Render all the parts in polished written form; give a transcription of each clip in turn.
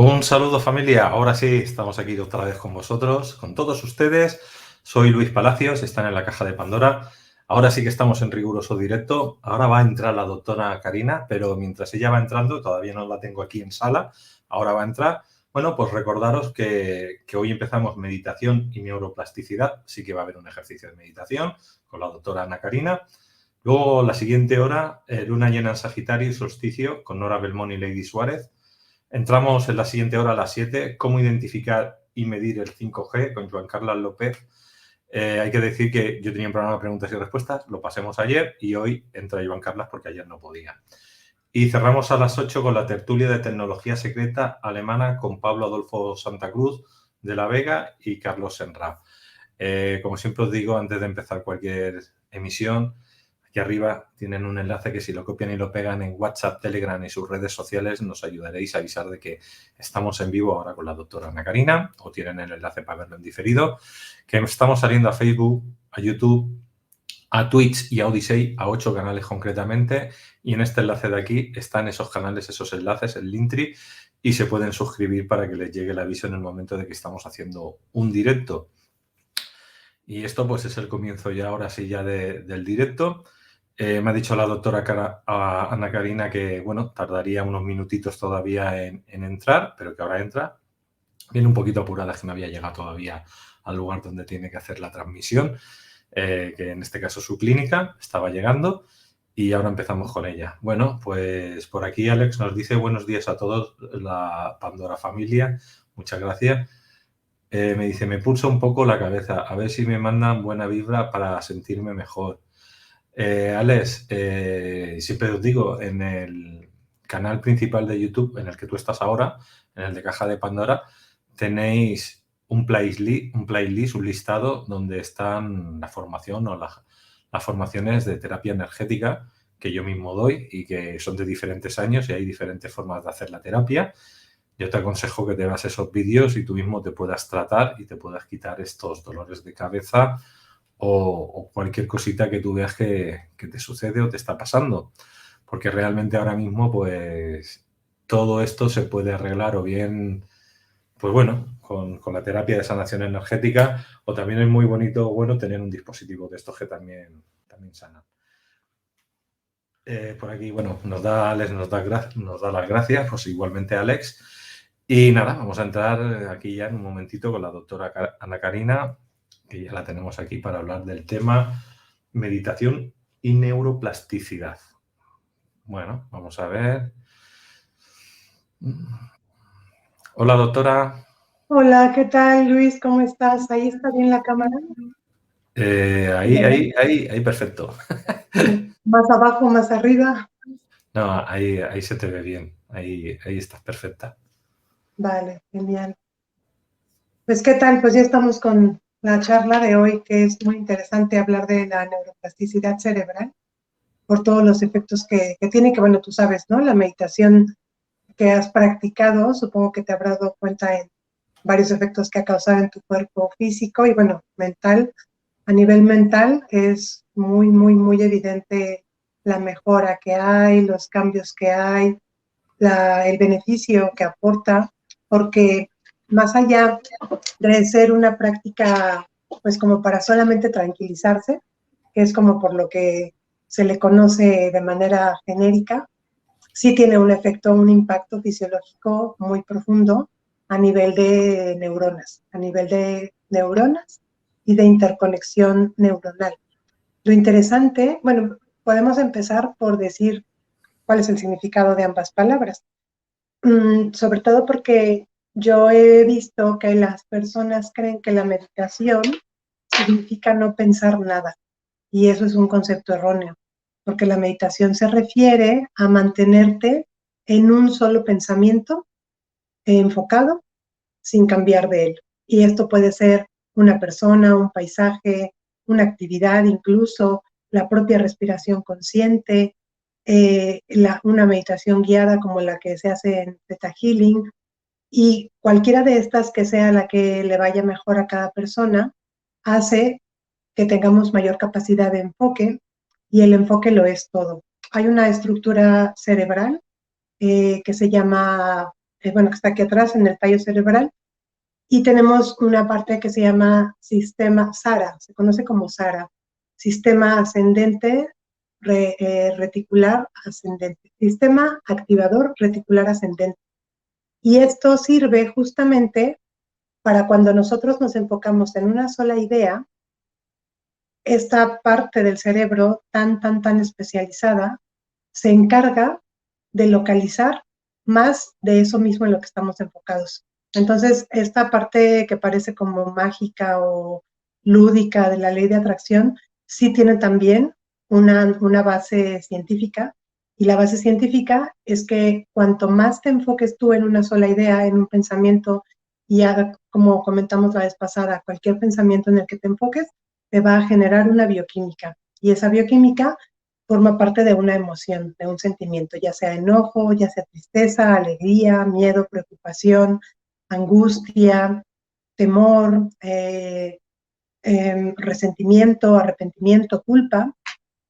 Un saludo familia, ahora sí estamos aquí otra vez con vosotros, con todos ustedes. Soy Luis Palacios, están en la caja de Pandora. Ahora sí que estamos en riguroso directo. Ahora va a entrar la doctora Karina, pero mientras ella va entrando, todavía no la tengo aquí en sala, ahora va a entrar. Bueno, pues recordaros que hoy empezamos meditación y neuroplasticidad, sí que va a haber un ejercicio de meditación con la doctora Ana Karina. Luego la siguiente hora, luna llena en Sagitario y solsticio con Nora Belmont y Lady Suárez. Entramos en la siguiente hora a las 7, cómo identificar y medir el 5G con Joan Carlos López. Hay que decir que yo tenía un programa de preguntas y respuestas, lo pasemos ayer y hoy entra Joan Carlos porque ayer no podía. Y cerramos a las 8 con la tertulia de tecnología secreta alemana con Pablo Adolfo Santa Cruz de la Vega y Carlos Senra. Como siempre os digo, antes de empezar cualquier emisión, aquí arriba tienen un enlace que si lo copian y lo pegan en WhatsApp, Telegram y sus redes sociales nos ayudaréis a avisar de que estamos en vivo ahora con la doctora Ana Karina, o tienen el enlace para verlo en diferido, que estamos saliendo a Facebook, a YouTube, a Twitch y a Odyssey, a 8 canales concretamente, y en este enlace de aquí están esos canales, esos enlaces, el Linktree, y se pueden suscribir para que les llegue el aviso en el momento de que estamos haciendo un directo. Y esto pues es el comienzo ya, ahora sí, ya del directo. Me ha dicho la doctora Ana Karina que, bueno, tardaría unos minutitos todavía en entrar, pero que ahora entra. Viene un poquito apurada, es que no había llegado todavía al lugar donde tiene que hacer la transmisión, que en este caso su clínica, estaba llegando y ahora empezamos con ella. Bueno, pues por aquí Alex nos dice buenos días a todos, la Pandora familia, muchas gracias. Me dice, me pulsa un poco la cabeza, a ver si me mandan buena vibra para sentirme mejor. Alex, siempre os digo, en el canal principal de YouTube, en el que tú estás ahora, en el de Caja de Pandora, tenéis un playlist, un listado donde están la formación o las formaciones de terapia energética que yo mismo doy y que son de diferentes años y hay diferentes formas de hacer la terapia. Yo te aconsejo que te veas esos vídeos y tú mismo te puedas tratar y te puedas quitar estos dolores de cabeza o cualquier cosita que tú veas que te sucede o te está pasando. Porque realmente ahora mismo, pues, todo esto se puede arreglar o bien, pues bueno, con la terapia de sanación energética, o también es muy bonito, bueno, tener un dispositivo de estos que también sanan. Por aquí, bueno, Alex nos da las gracias, pues igualmente Alex. Y nada, vamos a entrar aquí ya en un momentito con la doctora Ana Karina, que ya la tenemos aquí para hablar del tema meditación y neuroplasticidad. Bueno, vamos a ver. Hola, doctora. Hola, ¿qué tal, Luis? ¿Cómo estás? ¿Ahí está bien la cámara? Ahí, perfecto. ¿Más abajo, más arriba? No, ahí se te ve bien. Ahí estás perfecta. Vale, genial. Pues, ¿qué tal? Pues ya estamos con la charla de hoy, que es muy interesante hablar de la neuroplasticidad cerebral, por todos los efectos que tiene, que bueno, tú sabes, ¿no? La meditación que has practicado, supongo que te habrás dado cuenta en varios efectos que ha causado en tu cuerpo físico y bueno, mental. A nivel mental es muy, muy, muy evidente la mejora que hay, los cambios que hay, el beneficio que aporta, porque más allá de ser una práctica, pues como para solamente tranquilizarse, que es como por lo que se le conoce de manera genérica, sí tiene un efecto, un impacto fisiológico muy profundo a nivel de neuronas y de interconexión neuronal. Lo interesante, bueno, podemos empezar por decir cuál es el significado de ambas palabras. Sobre todo porque yo he visto que las personas creen que la meditación significa no pensar nada, y eso es un concepto erróneo, porque la meditación se refiere a mantenerte en un solo pensamiento enfocado sin cambiar de él. Y esto puede ser una persona, un paisaje, una actividad, incluso la propia respiración consciente, una meditación guiada como la que se hace en Theta Healing, y cualquiera de estas que sea la que le vaya mejor a cada persona, hace que tengamos mayor capacidad de enfoque, y el enfoque lo es todo. Hay una estructura cerebral que se llama bueno, que está aquí atrás en el tallo cerebral, y tenemos una parte que se llama sistema SARA, se conoce como SARA, sistema ascendente reticular ascendente, sistema activador reticular ascendente. Y esto sirve justamente para cuando nosotros nos enfocamos en una sola idea, esta parte del cerebro tan especializada se encarga de localizar más de eso mismo en lo que estamos enfocados. Entonces, esta parte que parece como mágica o lúdica de la ley de atracción, sí tiene también una base científica, y la base científica es que cuanto más te enfoques tú en una sola idea, en un pensamiento, y haga, como comentamos la vez pasada, cualquier pensamiento en el que te enfoques, te va a generar una bioquímica, y esa bioquímica forma parte de una emoción, de un sentimiento, ya sea enojo, ya sea tristeza, alegría, miedo, preocupación, angustia, temor, resentimiento, arrepentimiento, culpa.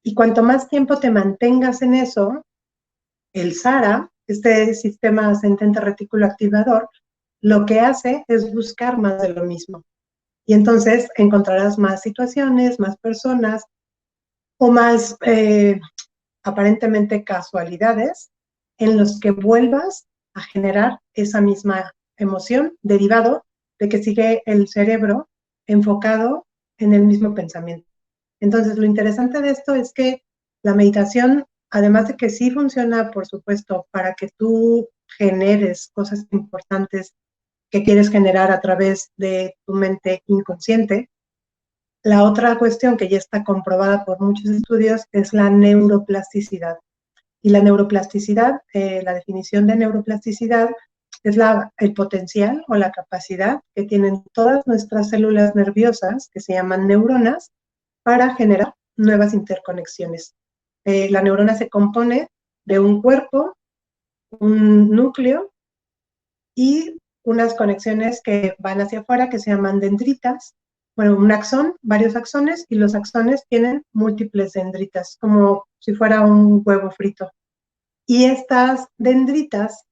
Y cuanto más tiempo te mantengas en eso, el SARA, este sistema ascendente retículo activador, lo que hace es buscar más de lo mismo. Y entonces encontrarás más situaciones, más personas o más aparentemente casualidades en los que vuelvas a generar esa misma emoción derivado de que sigue el cerebro enfocado en el mismo pensamiento. Entonces, lo interesante de esto es que la meditación, además de que sí funciona, por supuesto, para que tú generes cosas importantes que quieres generar a través de tu mente inconsciente, la otra cuestión que ya está comprobada por muchos estudios es la neuroplasticidad. Y la neuroplasticidad, la definición de neuroplasticidad es el potencial o la capacidad que tienen todas nuestras células nerviosas, que se llaman neuronas, para generar nuevas interconexiones. La neurona se compone de un cuerpo, un núcleo y unas conexiones que van hacia afuera que se llaman dendritas. Bueno, un axón, varios axones, y los axones tienen múltiples dendritas, como si fuera un huevo frito. Y estas dendritas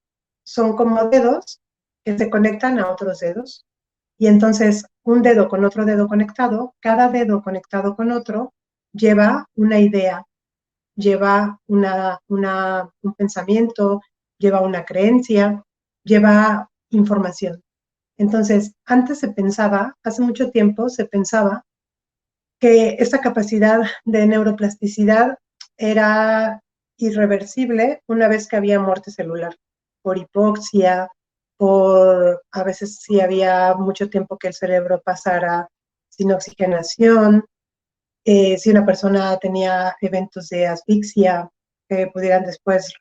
son como dedos que se conectan a otros dedos. Y entonces, un dedo con otro dedo conectado, cada dedo conectado con otro, lleva una idea, lleva un pensamiento, lleva una creencia, lleva información. Entonces, antes se pensaba, hace mucho tiempo se pensaba que esta capacidad de neuroplasticidad era irreversible una vez que había muerte celular, por hipoxia, por a veces si había mucho tiempo que el cerebro pasara sin oxigenación, si una persona tenía eventos de asfixia, que pudieran después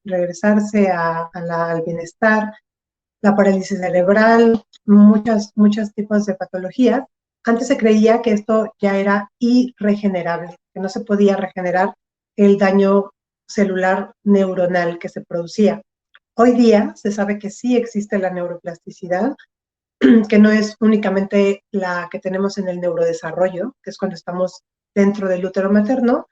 regresarse al bienestar, la parálisis cerebral, muchos tipos de patologías. Antes se creía que esto ya era irregenerable, que no se podía regenerar el daño celular neuronal que se producía. Hoy día se sabe que sí existe la neuroplasticidad, que no es únicamente la que tenemos en el neurodesarrollo, que es cuando estamos dentro del útero materno,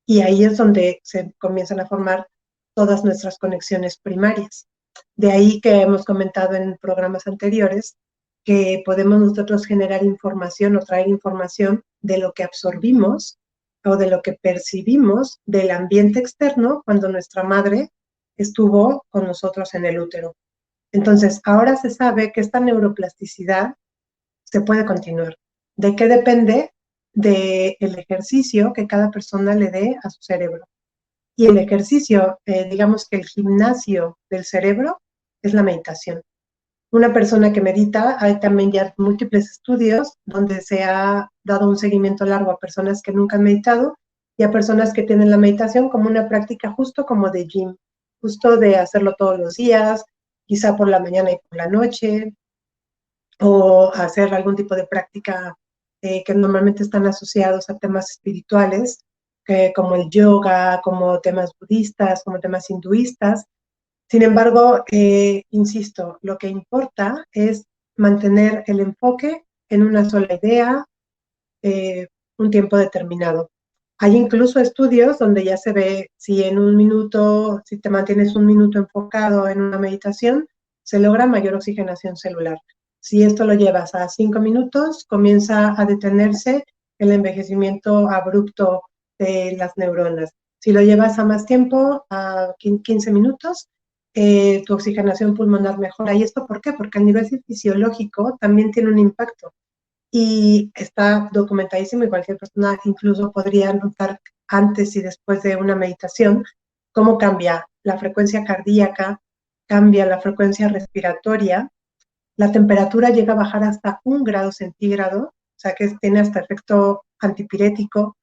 y ahí es donde se comienzan a formar todas nuestras conexiones primarias. De ahí que hemos comentado en programas anteriores que podemos nosotros generar información o traer información de lo que absorbimos o de lo que percibimos del ambiente externo cuando nuestra madre estuvo con nosotros en el útero. Entonces, ahora se sabe que esta neuroplasticidad se puede continuar. ¿De qué depende? Del ejercicio que cada persona le dé a su cerebro. Y el ejercicio, digamos que el gimnasio del cerebro es la meditación. Una persona que medita, hay también ya múltiples estudios donde se ha dado un seguimiento largo a personas que nunca han meditado y a personas que tienen la meditación como una práctica justo como de gym, justo de hacerlo todos los días, quizá por la mañana y por la noche, o hacer algún tipo de práctica que normalmente están asociados a temas espirituales, como el yoga, como temas budistas, como temas hinduistas. Sin embargo, insisto, lo que importa es mantener el enfoque en una sola idea, un tiempo determinado. Hay incluso estudios donde ya se ve si en un minuto, si te mantienes un minuto enfocado en una meditación, se logra mayor oxigenación celular. Si esto lo llevas a 5 minutos, comienza a detenerse el envejecimiento abrupto de las neuronas. Si lo llevas a más tiempo, a 15 minutos, tu oxigenación pulmonar mejora. ¿Y esto por qué? Porque a nivel fisiológico también tiene un impacto. Y está documentadísimo y cualquier persona incluso podría notar antes y después de una meditación cómo cambia la frecuencia cardíaca, cambia la frecuencia respiratoria, la temperatura llega a bajar hasta 1 grado centígrado, o sea que tiene hasta efecto antipirético.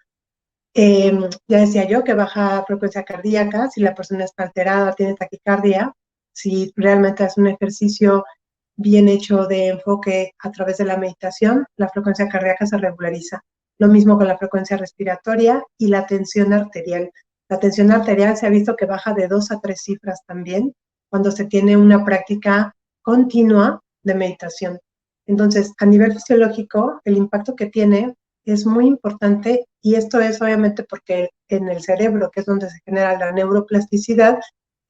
Ya decía yo que baja frecuencia cardíaca, si la persona está alterada, tiene taquicardia, si realmente hace un ejercicio bien hecho de enfoque a través de la meditación, la frecuencia cardíaca se regulariza. Lo mismo con la frecuencia respiratoria y la tensión arterial. La tensión arterial se ha visto que baja de 2 a 3 cifras también cuando se tiene una práctica continua de meditación. Entonces, a nivel fisiológico, el impacto que tiene es muy importante y esto es obviamente porque en el cerebro, que es donde se genera la neuroplasticidad,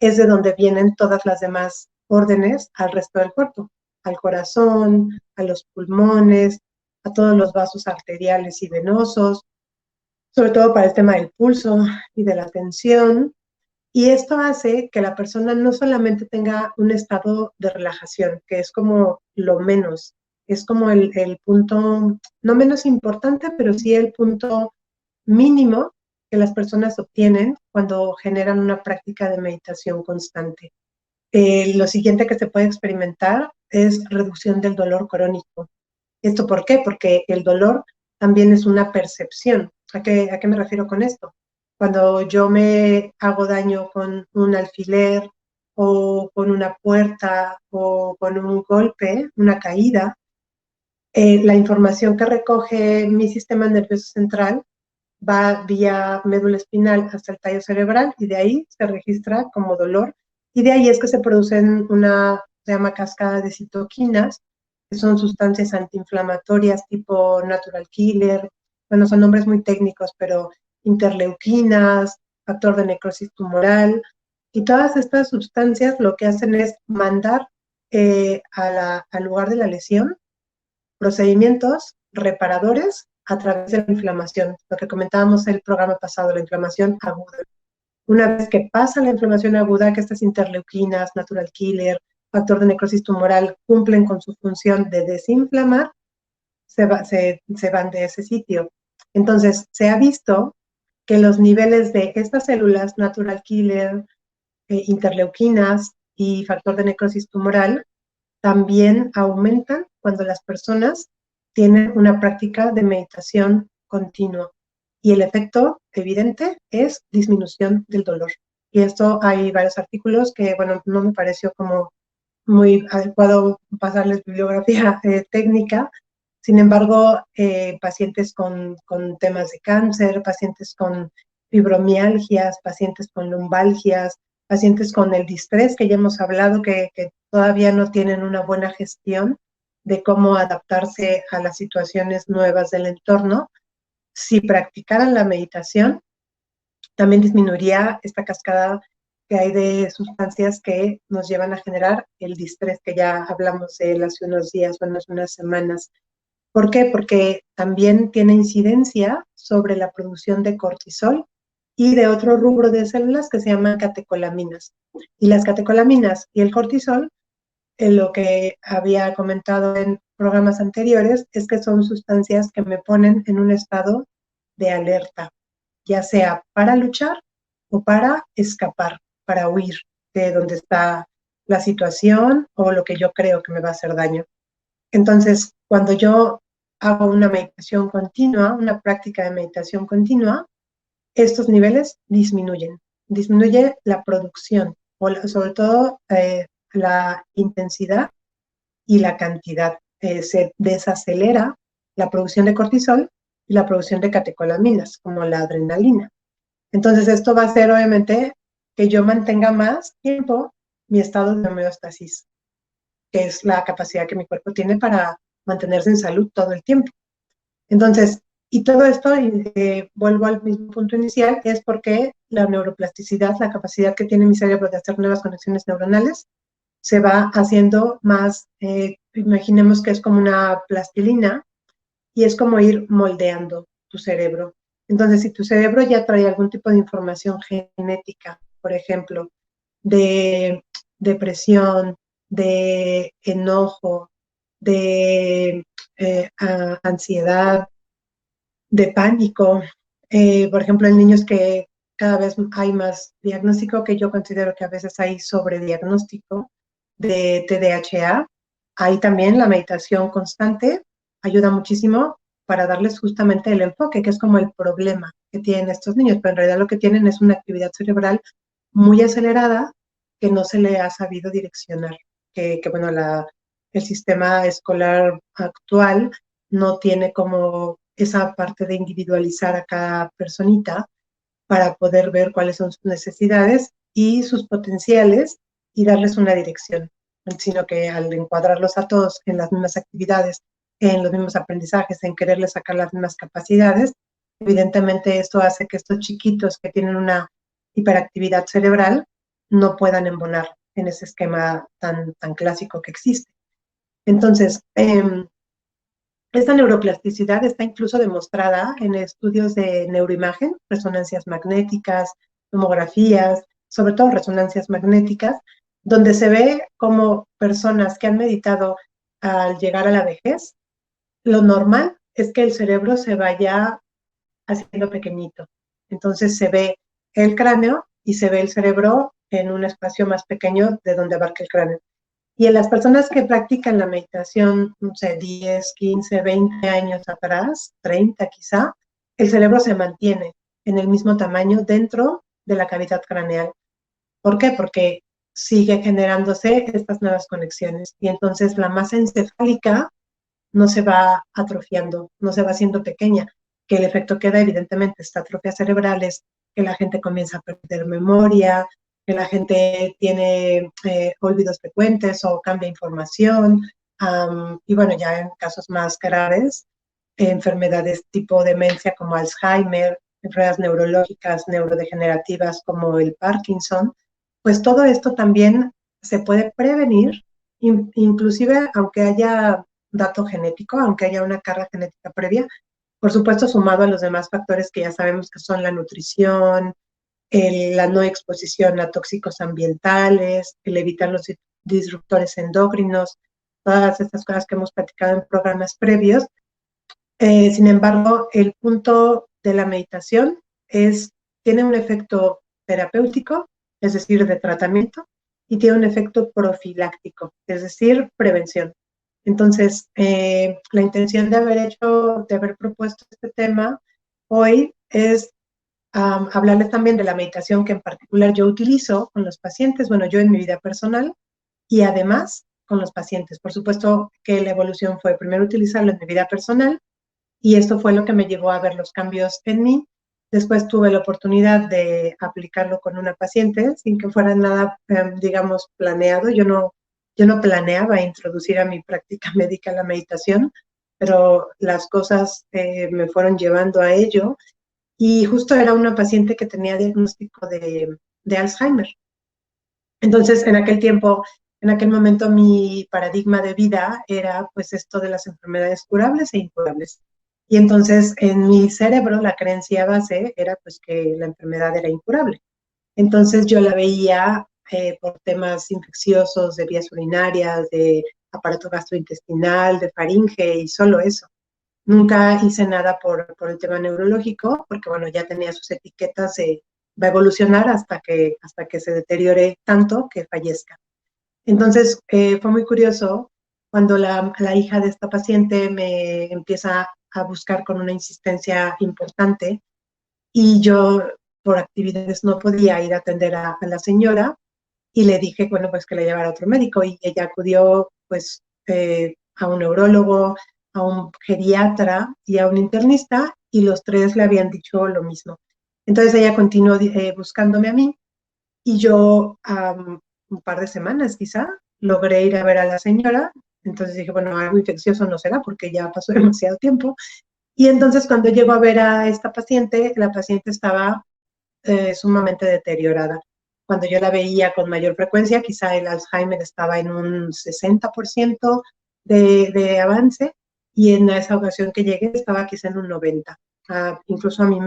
es de donde vienen todas las demás órdenes al resto del cuerpo, al corazón, a los pulmones, a todos los vasos arteriales y venosos, sobre todo para el tema del pulso y de la tensión. Y esto hace que la persona no solamente tenga un estado de relajación, que es como lo menos, es como el punto, no menos importante, pero sí el punto mínimo que las personas obtienen cuando generan una práctica de meditación constante. Lo siguiente que se puede experimentar es reducción del dolor crónico. ¿Esto por qué? Porque el dolor también es una percepción. ¿A qué me refiero con esto? Cuando yo me hago daño con un alfiler o con una puerta o con un golpe, una caída, la información que recoge mi sistema nervioso central va vía médula espinal hasta el tallo cerebral y de ahí se registra como dolor y de ahí es que se producen una, se llama cascada de citoquinas, que son sustancias antiinflamatorias tipo natural killer, bueno, son nombres muy técnicos, pero interleuquinas, factor de necrosis tumoral, y todas estas sustancias lo que hacen es mandar al lugar de la lesión procedimientos reparadores a través de la inflamación, lo que comentábamos en el programa pasado, la inflamación aguda. Una vez que pasa la inflamación aguda, que estas interleuquinas, natural killer, factor de necrosis tumoral cumplen con su función de desinflamar, se van de ese sitio. Entonces, se ha visto que los niveles de estas células, natural killer, interleuquinas y factor de necrosis tumoral, también aumentan cuando las personas tienen una práctica de meditación continua. Y el efecto evidente es disminución del dolor. Y esto hay varios artículos que, bueno, no me pareció como muy adecuado pasarles bibliografía técnica. Sin embargo, pacientes con temas de cáncer, pacientes con fibromialgias, pacientes con lumbalgias, pacientes con el distrés que ya hemos hablado, que todavía no tienen una buena gestión de cómo adaptarse a las situaciones nuevas del entorno, si practicaran la meditación, también disminuiría esta cascada que hay de sustancias que nos llevan a generar el distrés que ya hablamos de él hace unos días o hace unas semanas. ¿Por qué? Porque también tiene incidencia sobre la producción de cortisol y de otro rubro de células que se llaman catecolaminas. Y las catecolaminas y el cortisol, lo que había comentado en programas anteriores, es que son sustancias que me ponen en un estado de alerta, ya sea para luchar o para escapar, para huir de donde está la situación o lo que yo creo que me va a hacer daño. Entonces, cuando yo hago una meditación continua, una práctica de meditación continua, estos niveles disminuyen. Disminuye la producción, o sobre todo la intensidad y la cantidad. Se desacelera la producción de cortisol y la producción de catecolaminas, como la adrenalina. Entonces, esto va a hacer, obviamente, que yo mantenga más tiempo mi estado de homeostasis, que es la capacidad que mi cuerpo tiene para mantenerse en salud todo el tiempo. Entonces, y todo esto, vuelvo al mismo punto inicial, es porque la neuroplasticidad, la capacidad que tiene mi cerebro de hacer nuevas conexiones neuronales, se va haciendo más, imaginemos que es como una plastilina y es como ir moldeando tu cerebro. Entonces, si tu cerebro ya trae algún tipo de información genética, por ejemplo, de depresión, de enojo, de ansiedad, de pánico. Por ejemplo, en niños que cada vez hay más diagnóstico, que yo considero que a veces hay sobrediagnóstico de TDAH. Ahí también la meditación constante ayuda muchísimo para darles justamente el enfoque, que es como el problema que tienen estos niños, pero en realidad lo que tienen es una actividad cerebral muy acelerada que no se le ha sabido direccionar, que bueno, el sistema escolar actual no tiene como esa parte de individualizar a cada personita para poder ver cuáles son sus necesidades y sus potenciales y darles una dirección, sino que al encuadrarlos a todos en las mismas actividades, en los mismos aprendizajes, en quererles sacar las mismas capacidades, evidentemente esto hace que estos chiquitos que tienen una hiperactividad cerebral no puedan embonar en ese esquema tan clásico que existe. Entonces, esta neuroplasticidad está incluso demostrada en estudios de neuroimagen, resonancias magnéticas, tomografías, sobre todo resonancias magnéticas, donde se ve como personas que han meditado al llegar a la vejez, lo normal es que el cerebro se vaya haciendo pequeñito. Entonces se ve el cráneo y se ve el cerebro en un espacio más pequeño de donde abarca el cráneo. Y en las personas que practican la meditación, no sé, 10, 15, 20 años atrás, 30 quizá, el cerebro se mantiene en el mismo tamaño dentro de la cavidad craneal. ¿Por qué? Porque sigue generándose estas nuevas conexiones y entonces la masa encefálica no se va atrofiando, no se va haciendo pequeña, que el efecto que da evidentemente esta atrofia cerebral es que la gente comienza a perder memoria, que la gente tiene olvidos frecuentes o cambia información, y bueno, ya en casos más graves, enfermedades tipo demencia como Alzheimer, enfermedades neurológicas, neurodegenerativas como el Parkinson, pues todo esto también se puede prevenir, inclusive aunque haya dato genético, aunque haya una carga genética previa, por supuesto sumado a los demás factores que ya sabemos que son la nutrición, la no exposición a tóxicos ambientales, el evitar los disruptores endócrinos, todas estas cosas que hemos platicado en programas previos. Sin embargo, el punto de la meditación tiene un efecto terapéutico, es decir, de tratamiento, y tiene un efecto profiláctico, es decir, prevención. Entonces, la intención de haber propuesto este tema hoy es hablarles también de la meditación que en particular yo utilizo con los pacientes, bueno, yo en mi vida personal y además con los pacientes. Por supuesto que la evolución fue primero utilizarlo en mi vida personal y esto fue lo que me llevó a ver los cambios en mí. Después tuve la oportunidad de aplicarlo con una paciente sin que fuera nada, digamos, planeado. Yo no planeaba introducir a mi práctica médica la meditación, pero las cosas me fueron llevando a ello. Y justo era una paciente que tenía diagnóstico de Alzheimer. Entonces, en aquel momento, mi paradigma de vida era pues esto de las enfermedades curables e incurables. Y entonces en mi cerebro la creencia base era pues que la enfermedad era incurable. Entonces yo la veía por temas infecciosos de vías urinarias, de aparato gastrointestinal, de faringe y solo eso. Nunca hice nada por el tema neurológico, porque bueno, ya tenía sus etiquetas de va a evolucionar hasta que se deteriore tanto que fallezca. Entonces, fue muy curioso cuando la hija de esta paciente me empieza a buscar con una insistencia importante y yo por actividades no podía ir a atender a la señora y le dije, bueno, pues que la llevara a otro médico y ella acudió pues a un neurólogo, a un geriatra y a un internista y los tres le habían dicho lo mismo. Entonces ella continuó buscándome a mí y yo un par de semanas quizá logré ir a ver a la señora. Entonces dije, bueno, algo infeccioso no será porque ya pasó demasiado tiempo. Y entonces cuando llego a ver a esta paciente, la paciente estaba sumamente deteriorada. cuando yo la veía con mayor frecuencia, quizá el Alzheimer estaba en un 60% de avance, y en esa ocasión que llegué estaba quizá en un 90%. Incluso a mí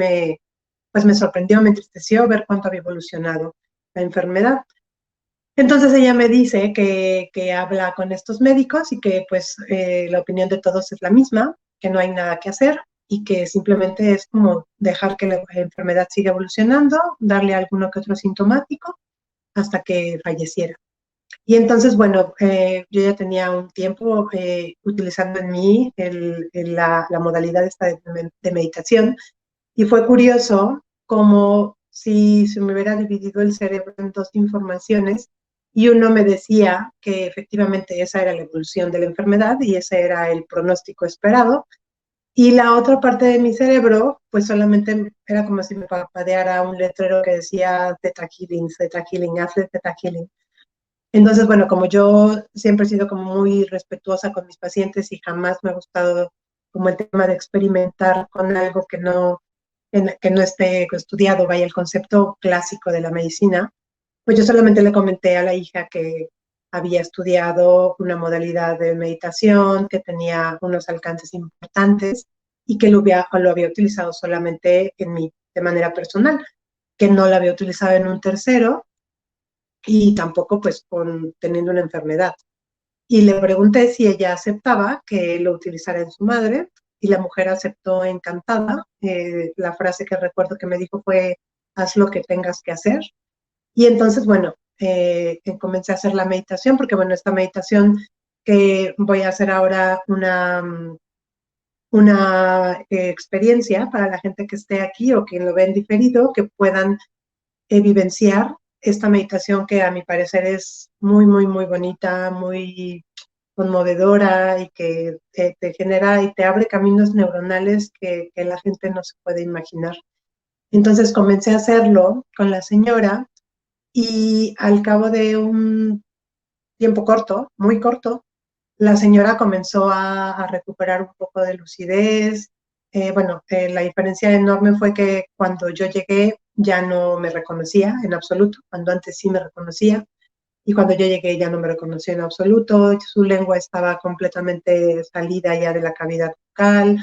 pues me sorprendió, me entristeció ver cuánto había evolucionado la enfermedad. Entonces ella me dice que habla con estos médicos y que pues la opinión de todos es la misma, que no hay nada que hacer y que simplemente es como dejar que la enfermedad siga evolucionando, darle alguno que otro sintomático hasta que falleciera. Y entonces, bueno, yo ya tenía un tiempo utilizando en mí la modalidad esta de meditación, y fue curioso como si se me hubiera dividido el cerebro en dos informaciones, y uno me decía que efectivamente esa era la evolución de la enfermedad y ese era el pronóstico esperado, y la otra parte de mi cerebro pues solamente era como si me parpadeara un letrero que decía Theta Healing, hazle Theta Healing. Entonces, bueno, como yo siempre he sido como muy respetuosa con mis pacientes y jamás me ha gustado como el tema de experimentar con algo que no esté estudiado, vaya, el concepto clásico de la medicina, pues yo solamente le comenté a la hija que había estudiado una modalidad de meditación, que tenía unos alcances importantes y que lo había utilizado solamente en mí, de manera personal, que no la había utilizado en un tercero y tampoco pues teniendo una enfermedad. Y le pregunté si ella aceptaba que lo utilizara en su madre, y la mujer aceptó encantada. La frase que recuerdo que me dijo fue: haz lo que tengas que hacer. Y entonces, bueno, comencé a hacer la meditación, porque bueno, esta meditación que voy a hacer ahora una experiencia para la gente que esté aquí o quien lo ve en diferido, que puedan vivenciar esta meditación, que a mi parecer es muy, muy, muy bonita, muy conmovedora, y que te genera y te abre caminos neuronales que la gente no se puede imaginar. Entonces comencé a hacerlo con la señora, y al cabo de un tiempo corto, muy corto, la señora comenzó a recuperar un poco de lucidez. Bueno, la diferencia enorme fue que cuando yo llegué ya no me reconocía en absoluto, cuando antes sí me reconocía, y cuando yo llegué ya no me reconoció en absoluto. Su lengua estaba completamente salida ya de la cavidad bucal,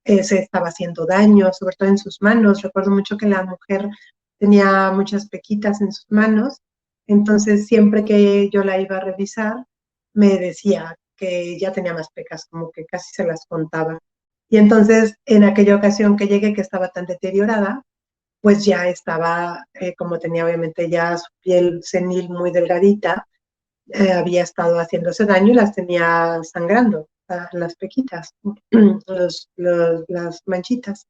se estaba haciendo daño, sobre todo en sus manos. Recuerdo mucho que la mujer tenía muchas pequitas en sus manos, entonces siempre que yo la iba a revisar me decía que ya tenía más pecas, como que casi se las contaba. Y entonces en aquella ocasión que llegué, que estaba tan deteriorada, pues ya estaba, como tenía obviamente ya su piel senil muy delgadita, había estado haciéndose daño y las tenía sangrando, las pequitas, las manchitas.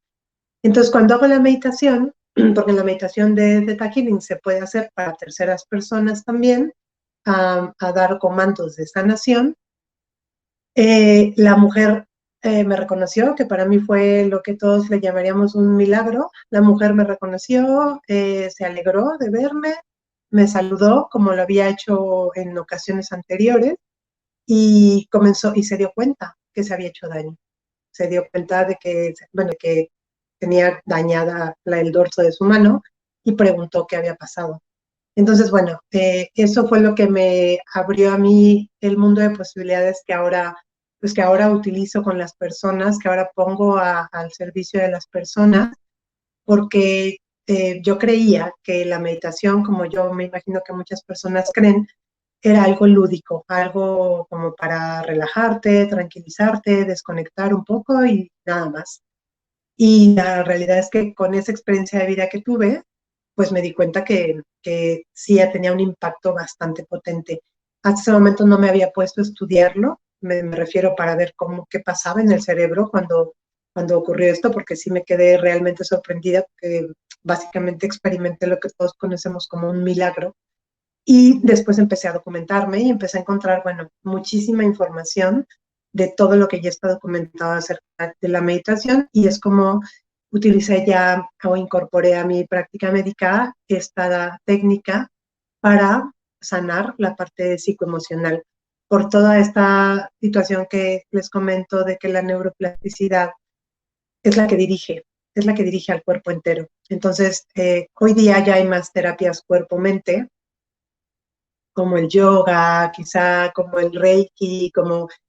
Entonces, cuando hago la meditación, porque la meditación de Theta Healing se puede hacer para terceras personas también, a dar comandos de sanación, la mujer me reconoció, que para mí fue lo que todos le llamaríamos un milagro. La mujer me reconoció, se alegró de verme, me saludó como lo había hecho en ocasiones anteriores, y comenzó y se dio cuenta que se había hecho daño. Se dio cuenta de que, bueno, que tenía dañada el dorso de su mano, y preguntó qué había pasado. Entonces, bueno, eso fue lo que me abrió a mí el mundo de posibilidades que ahora utilizo con las personas, que ahora pongo al servicio de las personas, porque yo creía que la meditación, como yo me imagino que muchas personas creen, era algo lúdico, algo como para relajarte, tranquilizarte, desconectar un poco y nada más. Y la realidad es que con esa experiencia de vida que tuve, pues me di cuenta que sí tenía un impacto bastante potente. Hasta ese momento no me había puesto a estudiarlo, me refiero para ver qué pasaba en el cerebro cuando ocurrió esto, porque sí me quedé realmente sorprendida, porque básicamente experimenté lo que todos conocemos como un milagro. Y después empecé a documentarme y empecé a encontrar, bueno, muchísima información de todo lo que ya está documentado acerca de la meditación, y es como utilicé ya o incorporé a mi práctica médica esta técnica para sanar la parte psicoemocional, por toda esta situación que les comento de que la neuroplasticidad es la que dirige es la que dirige al cuerpo entero. Entonces, hoy día ya hay más terapias cuerpo-mente, como el yoga, quizá como el reiki,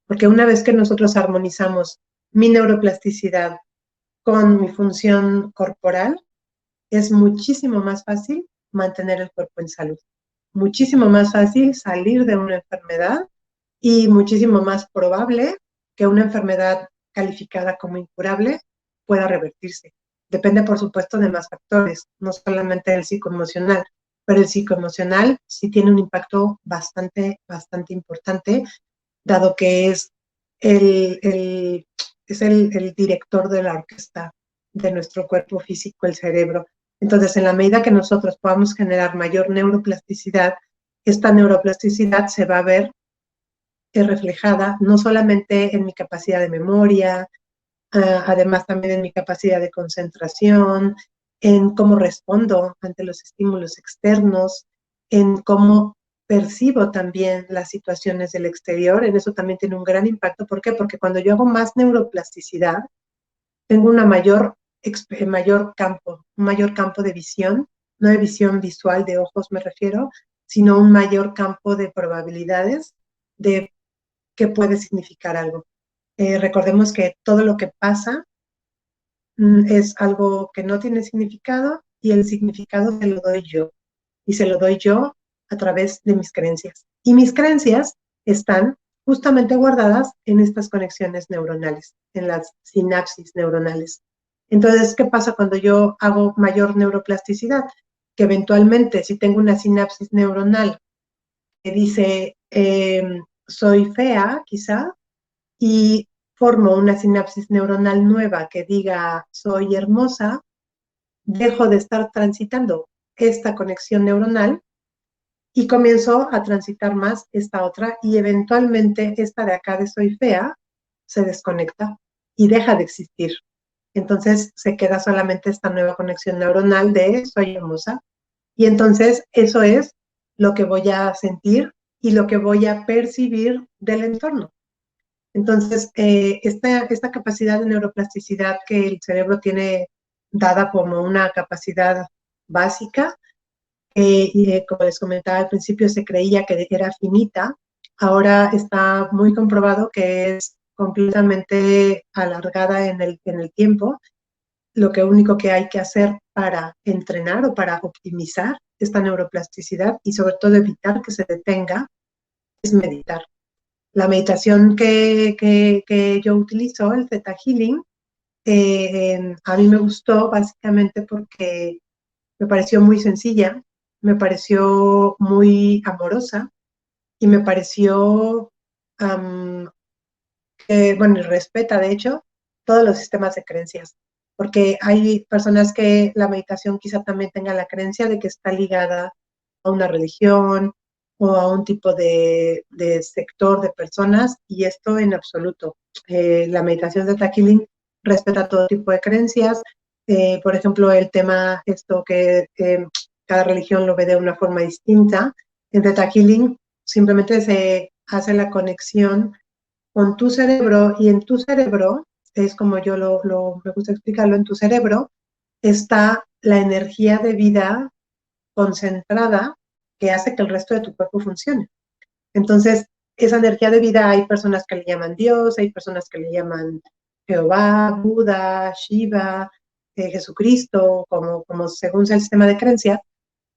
porque una vez que nosotros armonizamos mi neuroplasticidad con mi función corporal, es muchísimo más fácil mantener el cuerpo en salud, muchísimo más fácil salir de una enfermedad y muchísimo más probable que una enfermedad calificada como incurable pueda revertirse. Depende, por supuesto, de más factores, no solamente del psicoemocional, pero el psicoemocional sí tiene un impacto bastante, bastante importante, dado que es el director de la orquesta de nuestro cuerpo físico, el cerebro. Entonces, en la medida que nosotros podamos generar mayor neuroplasticidad, esta neuroplasticidad se va a ver reflejada no solamente en mi capacidad de memoria, además también en mi capacidad de concentración, en cómo respondo ante los estímulos externos, en cómo percibo también las situaciones del exterior. En eso también tiene un gran impacto. ¿Por qué? Porque cuando yo hago más neuroplasticidad, tengo un mayor campo de visión, no de visión visual de ojos me refiero, sino un mayor campo de probabilidades de qué puede significar algo. Recordemos que todo lo que pasa es algo que no tiene significado y el significado se lo doy yo. Y se lo doy yo a través de mis creencias. Y mis creencias están justamente guardadas en estas conexiones neuronales, en las sinapsis neuronales. Entonces, ¿qué pasa cuando yo hago mayor neuroplasticidad? Que eventualmente, si tengo una sinapsis neuronal que dice, soy fea, quizá, y formo una sinapsis neuronal nueva que diga, soy hermosa, dejo de estar transitando esta conexión neuronal y comienzo a transitar más esta otra y eventualmente esta de acá de soy fea se desconecta y deja de existir. Entonces se queda solamente esta nueva conexión neuronal de soy hermosa y entonces eso es lo que voy a sentir y lo que voy a percibir del entorno. Entonces, esta capacidad de neuroplasticidad que el cerebro tiene dada como una capacidad básica, y como les comentaba al principio, se creía que era finita, ahora está muy comprobado que es completamente alargada en el tiempo. Lo que único que hay que hacer para entrenar o para optimizar esta neuroplasticidad y sobre todo evitar que se detenga es meditar. La meditación que yo utilizo, el Theta Healing, a mí me gustó básicamente porque me pareció muy sencilla, me pareció muy amorosa y me pareció, bueno, y respeta de hecho todos los sistemas de creencias, porque hay personas que la meditación quizá también tenga la creencia de que está ligada a una religión o a un tipo de sector de personas, y esto en absoluto. La meditación de Theta Healing respeta todo tipo de creencias. Por ejemplo, el tema, esto que cada religión lo ve de una forma distinta. En Theta Healing simplemente se hace la conexión con tu cerebro y en tu cerebro, es como yo me gusta explicarlo, en tu cerebro está la energía de vida concentrada que hace que el resto de tu cuerpo funcione. Entonces, esa energía de vida hay personas que le llaman Dios, hay personas que le llaman Jehová, Buda, Shiva, Jesucristo, como según sea el sistema de creencia.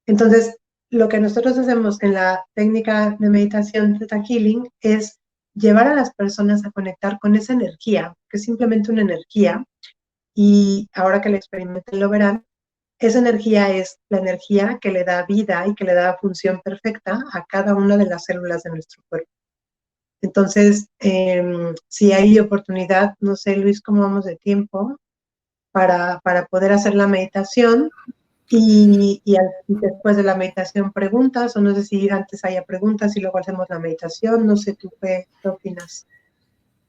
Entonces, lo que nosotros hacemos en la técnica de meditación Theta Healing es llevar a las personas a conectar con esa energía, que es simplemente una energía, y ahora que lo experimenten lo verán, esa energía es la energía que le da vida y que le da función perfecta a cada una de las células de nuestro cuerpo. Entonces, si hay oportunidad, no sé, Luis, cómo vamos de tiempo para poder hacer la meditación y después de la meditación preguntas, o no sé si antes haya preguntas y luego hacemos la meditación, no sé tú qué opinas.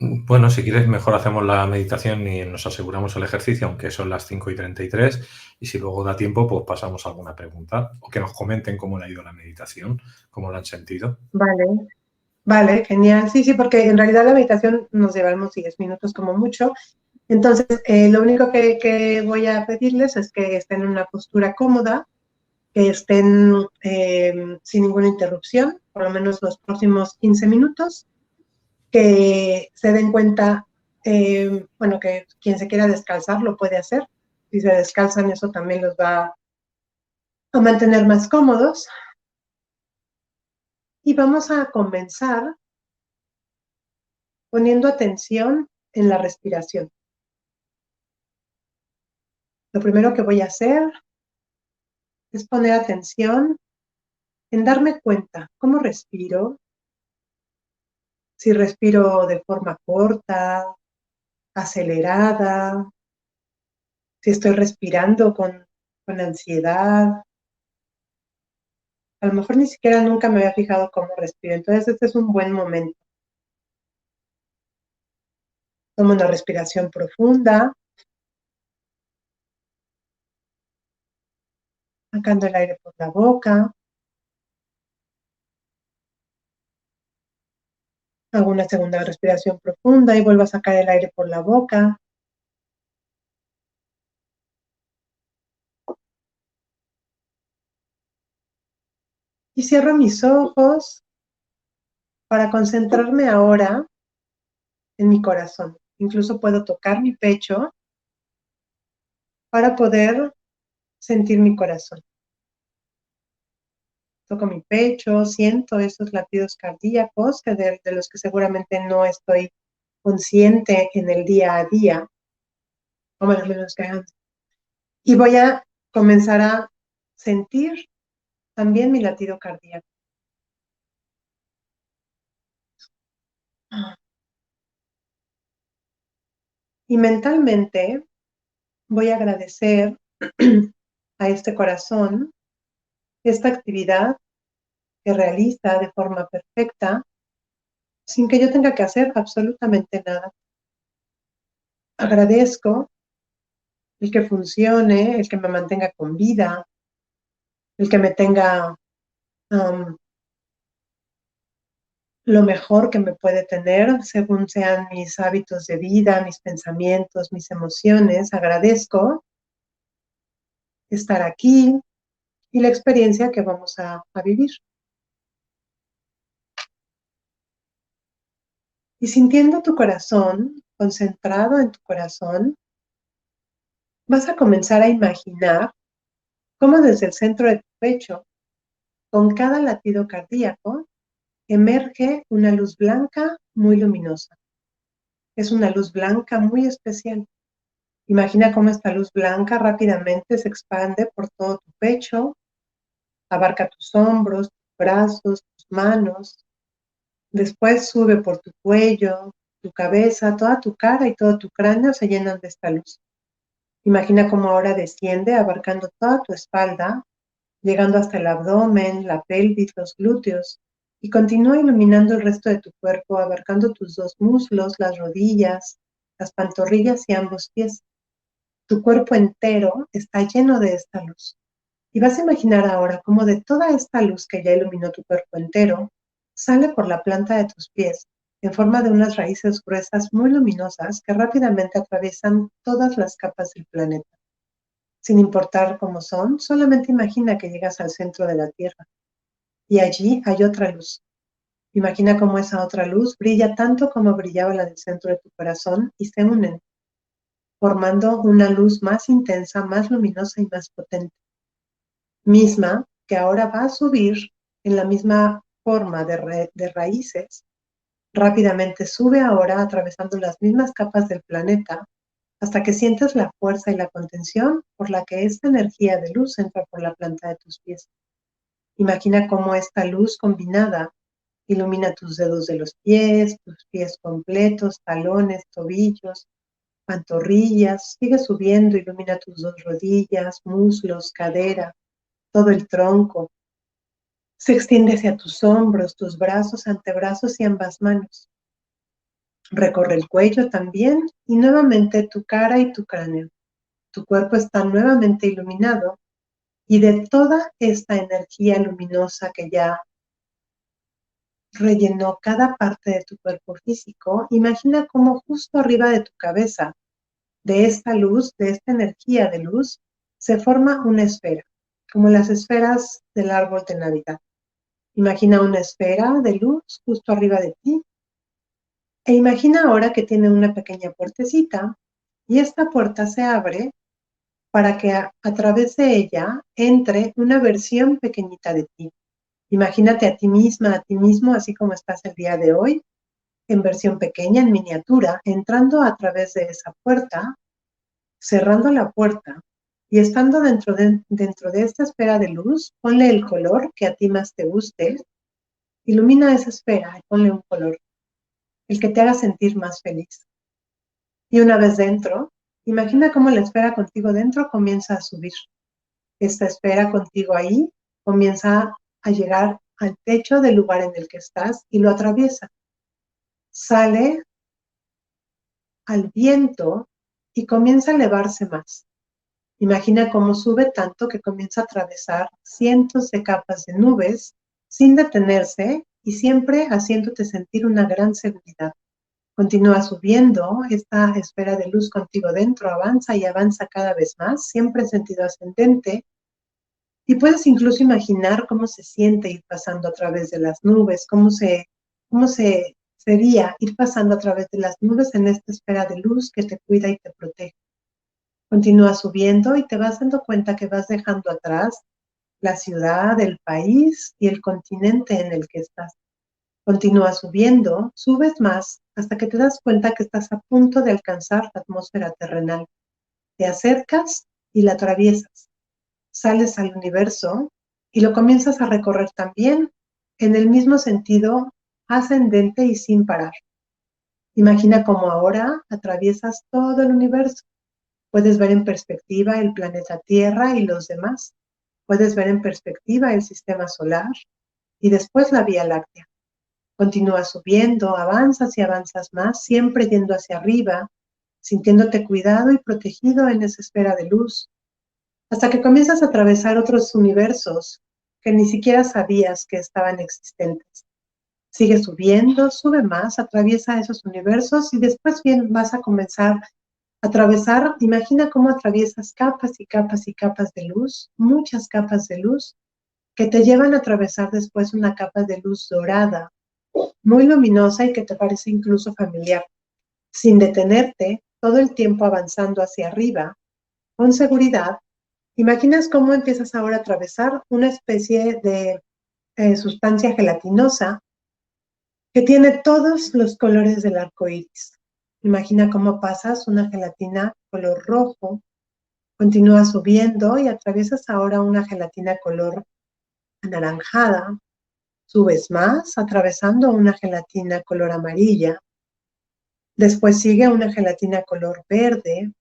Bueno, si quieres, mejor hacemos la meditación y nos aseguramos el ejercicio, aunque son las 5:33, y si luego da tiempo, pues pasamos a alguna pregunta o que nos comenten cómo le ha ido la meditación, cómo lo han sentido. Vale, genial. Sí, porque en realidad la meditación nos llevamos 10 minutos como mucho, Entonces, lo único que voy a pedirles es que estén en una postura cómoda, que estén sin ninguna interrupción, por lo menos los próximos 15 minutos, que se den cuenta, bueno, que quien se quiera descalzar lo puede hacer. Si se descalzan, eso también los va a mantener más cómodos. Y vamos a comenzar poniendo atención en la respiración. Lo primero que voy a hacer es poner atención en darme cuenta cómo respiro, si respiro de forma corta, acelerada, si estoy respirando con ansiedad. A lo mejor ni siquiera nunca me había fijado cómo respiro, entonces este es un buen momento. Tomo una respiración profunda, sacando el aire por la boca. Hago una segunda respiración profunda y vuelvo a sacar el aire por la boca. Y cierro mis ojos para concentrarme ahora en mi corazón. Incluso puedo tocar mi pecho para poder sentir mi corazón. Toco mi pecho, siento esos latidos cardíacos de los que seguramente no estoy consciente en el día a día, o menos que antes. Y voy a comenzar a sentir también mi latido cardíaco. Y mentalmente voy a agradecer a este corazón esta actividad que realiza de forma perfecta sin que yo tenga que hacer absolutamente nada. Agradezco el que funcione, el que me mantenga con vida, el que me tenga lo mejor que me puede tener según sean mis hábitos de vida, mis pensamientos, mis emociones. Agradezco estar aquí y la experiencia que vamos a vivir. Y sintiendo tu corazón, concentrado en tu corazón, vas a comenzar a imaginar cómo desde el centro de tu pecho, con cada latido cardíaco, emerge una luz blanca muy luminosa. Es una luz blanca muy especial. Imagina cómo esta luz blanca rápidamente se expande por todo tu pecho, abarca tus hombros, tus brazos, tus manos. Después sube por tu cuello, tu cabeza, toda tu cara y todo tu cráneo se llenan de esta luz. Imagina cómo ahora desciende abarcando toda tu espalda, llegando hasta el abdomen, la pelvis, los glúteos, y continúa iluminando el resto de tu cuerpo, abarcando tus dos muslos, las rodillas, las pantorrillas y ambos pies. Tu cuerpo entero está lleno de esta luz. Y vas a imaginar ahora cómo de toda esta luz que ya iluminó tu cuerpo entero, sale por la planta de tus pies en forma de unas raíces gruesas muy luminosas que rápidamente atraviesan todas las capas del planeta. Sin importar cómo son, solamente imagina que llegas al centro de la Tierra. Y allí hay otra luz. Imagina cómo esa otra luz brilla tanto como brillaba la del centro de tu corazón y se unen, formando una luz más intensa, más luminosa y más potente. Misma que ahora va a subir en la misma forma de raíces. Rápidamente sube ahora atravesando las mismas capas del planeta hasta que sientes la fuerza y la contención por la que esta energía de luz entra por la planta de tus pies. Imagina cómo esta luz combinada ilumina tus dedos de los pies, tus pies completos, talones, tobillos, pantorrillas, sigue subiendo, ilumina tus dos rodillas, muslos, cadera, todo el tronco. Se extiende hacia tus hombros, tus brazos, antebrazos y ambas manos. Recorre el cuello también y nuevamente tu cara y tu cráneo. Tu cuerpo está nuevamente iluminado y de toda esta energía luminosa que ya rellenó cada parte de tu cuerpo físico, imagina cómo justo arriba de tu cabeza de esta luz, de esta energía de luz, se forma una esfera, como las esferas del árbol de Navidad. Imagina una esfera de luz justo arriba de ti e imagina ahora que tiene una pequeña puertecita y esta puerta se abre para que a través de ella entre una versión pequeñita de ti. Imagínate a ti misma, a ti mismo, así como estás el día de hoy, en versión pequeña, en miniatura, entrando a través de esa puerta, cerrando la puerta y estando dentro de esta esfera de luz, ponle el color que a ti más te guste, ilumina esa esfera y ponle un color, el que te haga sentir más feliz. Y una vez dentro, imagina cómo la esfera contigo dentro comienza a subir. Esta esfera contigo ahí comienza a llegar al techo del lugar en el que estás y lo atraviesa. Sale al viento y comienza a elevarse más. Imagina cómo sube tanto que comienza a atravesar cientos de capas de nubes sin detenerse y siempre haciéndote sentir una gran seguridad. Continúa subiendo, esta esfera de luz contigo dentro avanza y avanza cada vez más, siempre en sentido ascendente. Y puedes incluso imaginar cómo se siente ir pasando a través de las nubes, cómo sería ir pasando a través de las nubes en esta esfera de luz que te cuida y te protege. Continúa subiendo y te vas dando cuenta que vas dejando atrás la ciudad, el país y el continente en el que estás. Continúa subiendo, subes más hasta que te das cuenta que estás a punto de alcanzar la atmósfera terrenal. Te acercas y la atraviesas. Sales al universo y lo comienzas a recorrer también en el mismo sentido ascendente y sin parar. Imagina cómo ahora atraviesas todo el universo. Puedes ver en perspectiva el planeta Tierra y los demás. Puedes ver en perspectiva el sistema solar y después la Vía Láctea. Continúas subiendo, avanzas y avanzas más, siempre yendo hacia arriba, sintiéndote cuidado y protegido en esa esfera de luz, hasta que comienzas a atravesar otros universos que ni siquiera sabías que estaban existentes. Sigue subiendo, sube más, atraviesa esos universos y después bien vas a comenzar a atravesar, imagina cómo atraviesas capas y capas y capas de luz, muchas capas de luz, que te llevan a atravesar después una capa de luz dorada, muy luminosa y que te parece incluso familiar, sin detenerte, todo el tiempo avanzando hacia arriba, con seguridad. Imaginas cómo empiezas ahora a atravesar una especie de sustancia gelatinosa que tiene todos los colores del arco iris. Imagina cómo pasas una gelatina color rojo, continúas subiendo y atraviesas ahora una gelatina color anaranjada, subes más atravesando una gelatina color amarilla, después sigue una gelatina color verde,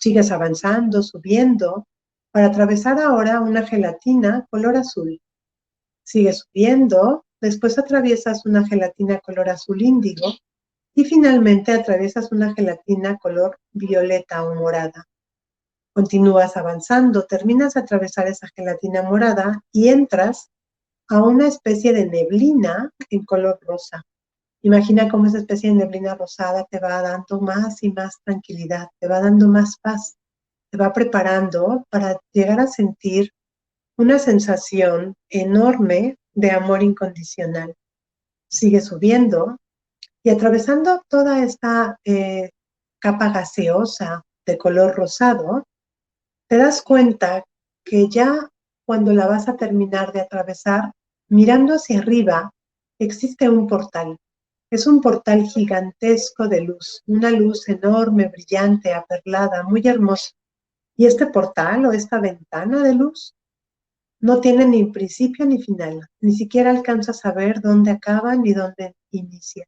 sigues avanzando, subiendo, para atravesar ahora una gelatina color azul. Sigues subiendo, después atraviesas una gelatina color azul índigo y finalmente atraviesas una gelatina color violeta o morada. Continúas avanzando, terminas de atravesar esa gelatina morada y entras a una especie de neblina en color rosa. Imagina cómo esa especie de neblina rosada te va dando más y más tranquilidad, te va dando más paz, te va preparando para llegar a sentir una sensación enorme de amor incondicional. Sigue subiendo y atravesando toda esta capa gaseosa de color rosado, te das cuenta que ya cuando la vas a terminar de atravesar, mirando hacia arriba, existe un portal. Es un portal gigantesco de luz, una luz enorme, brillante, aperlada, muy hermosa. Y este portal o esta ventana de luz no tiene ni principio ni final, ni siquiera alcanzas a ver dónde acaba ni dónde inicia.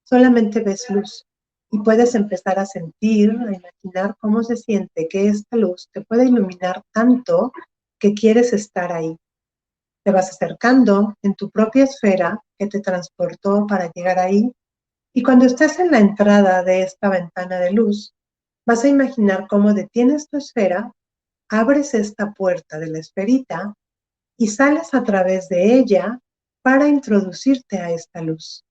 Solamente ves luz y puedes empezar a sentir, a imaginar cómo se siente que esta luz te puede iluminar tanto que quieres estar ahí. Te vas acercando en tu propia esfera que te transportó para llegar ahí y cuando estés en la entrada de esta ventana de luz, vas a imaginar cómo detienes tu esfera, abres esta puerta de la esferita y sales a través de ella para introducirte a esta luz.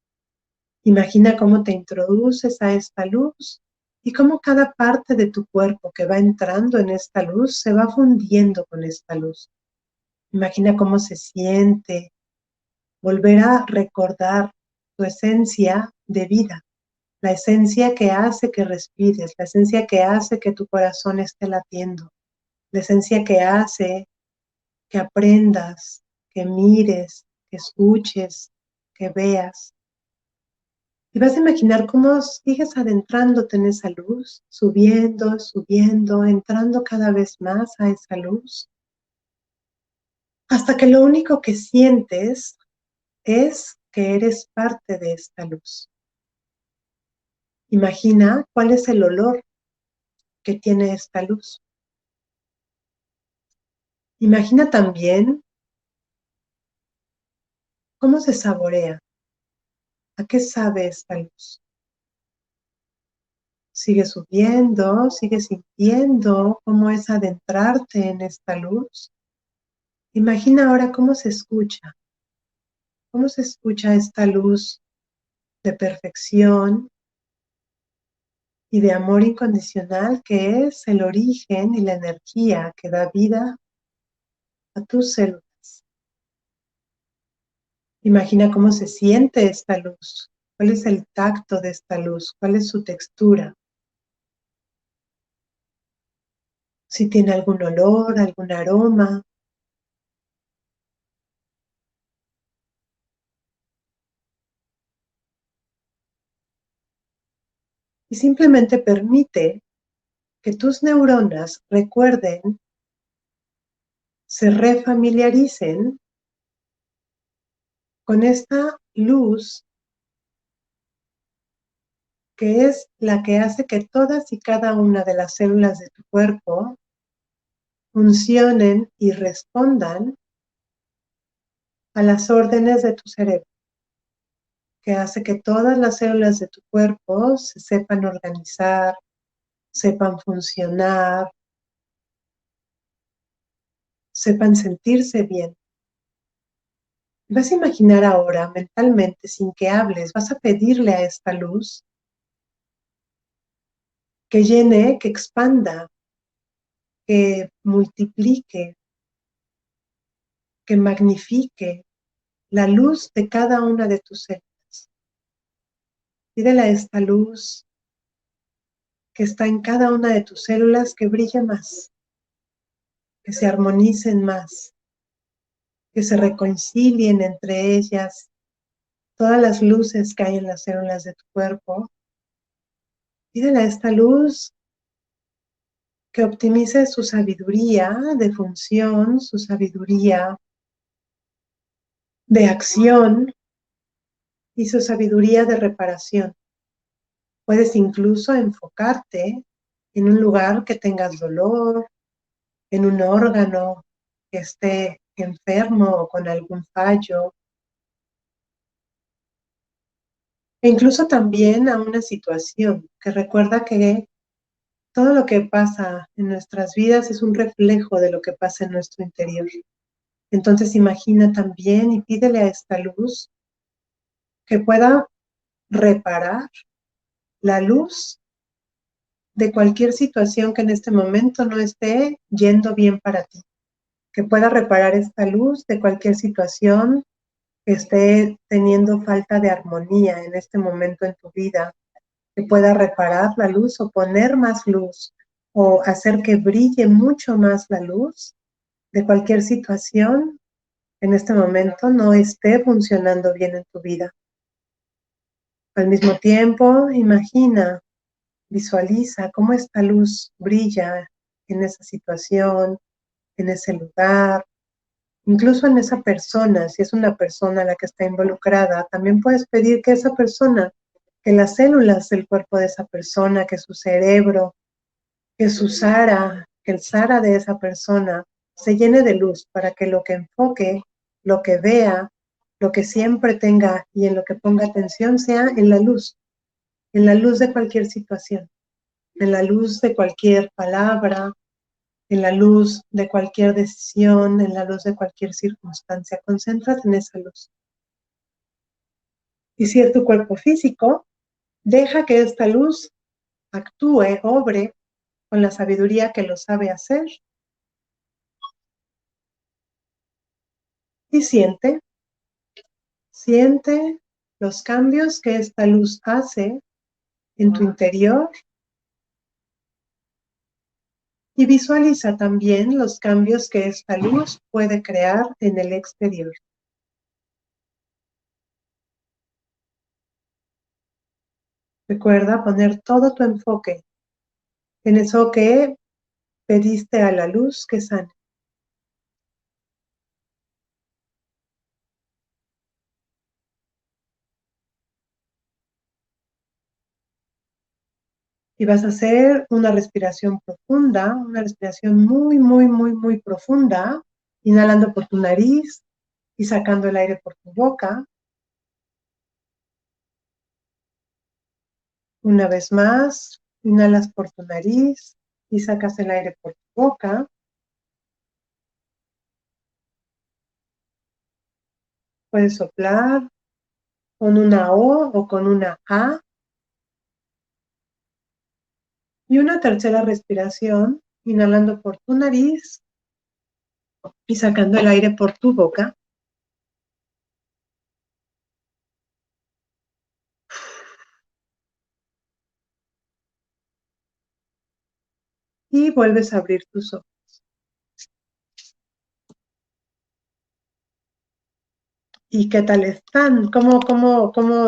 Imagina cómo te introduces a esta luz y cómo cada parte de tu cuerpo que va entrando en esta luz se va fundiendo con esta luz. Imagina cómo se siente volver a recordar tu esencia de vida, la esencia que hace que respires, la esencia que hace que tu corazón esté latiendo, la esencia que hace que aprendas, que mires, que escuches, que veas. Y vas a imaginar cómo sigues adentrándote en esa luz, subiendo, subiendo, entrando cada vez más a esa luz, hasta que lo único que sientes es que eres parte de esta luz. Imagina cuál es el olor que tiene esta luz. Imagina también cómo se saborea. ¿A qué sabe esta luz? Sigue subiendo, sigue sintiendo cómo es adentrarte en esta luz. Imagina ahora cómo se escucha esta luz de perfección y de amor incondicional que es el origen y la energía que da vida a tus células. Imagina cómo se siente esta luz, cuál es el tacto de esta luz, cuál es su textura. Si tiene algún olor, algún aroma. Y simplemente permite que tus neuronas recuerden, se refamiliaricen con esta luz que es la que hace que todas y cada una de las células de tu cuerpo funcionen y respondan a las órdenes de tu cerebro, que hace que todas las células de tu cuerpo se sepan organizar, sepan funcionar, sepan sentirse bien. Vas a imaginar ahora mentalmente, sin que hables, vas a pedirle a esta luz que llene, que expanda, que multiplique, que magnifique la luz de cada una de tus células. Pídele a esta luz que está en cada una de tus células que brille más, que se armonicen más, que se reconcilien entre ellas todas las luces que hay en las células de tu cuerpo. Pídele a esta luz que optimice su sabiduría de función, su sabiduría de acción y su sabiduría de reparación. Puedes incluso enfocarte en un lugar que tengas dolor, en un órgano que esté enfermo o con algún fallo, e incluso también a una situación que recuerda que todo lo que pasa en nuestras vidas es un reflejo de lo que pasa en nuestro interior. Entonces imagina también y pídele a esta luz que pueda reparar la luz de cualquier situación que en este momento no esté yendo bien para ti. Que pueda reparar esta luz de cualquier situación que esté teniendo falta de armonía en este momento en tu vida. Que pueda reparar la luz o poner más luz o hacer que brille mucho más la luz de cualquier situación que en este momento no esté funcionando bien en tu vida. Al mismo tiempo, imagina, visualiza cómo esta luz brilla en esa situación, en ese lugar, incluso en esa persona. Si es una persona la que está involucrada, también puedes pedir que esa persona, que las células del cuerpo de esa persona, que su cerebro, que su Sara, que el Sara de esa persona se llene de luz para que lo que enfoque, lo que vea, lo que siempre tenga y en lo que ponga atención sea en la luz de cualquier situación, en la luz de cualquier palabra, en la luz de cualquier decisión, en la luz de cualquier circunstancia. Concéntrate en esa luz. Y si es tu cuerpo físico, deja que esta luz actúe, obre con la sabiduría que lo sabe hacer. Y siente los cambios que esta luz hace en tu interior y visualiza también los cambios que esta luz puede crear en el exterior. Recuerda poner todo tu enfoque en eso que pediste a la luz que sane. Y vas a hacer una respiración profunda, una respiración muy, muy, muy, muy profunda, inhalando por tu nariz y sacando el aire por tu boca. Una vez más, inhalas por tu nariz y sacas el aire por tu boca. Puedes soplar con una O o con una A. Y una tercera respiración, inhalando por tu nariz y sacando el aire por tu boca. Y vuelves a abrir tus ojos. ¿Y qué tal están?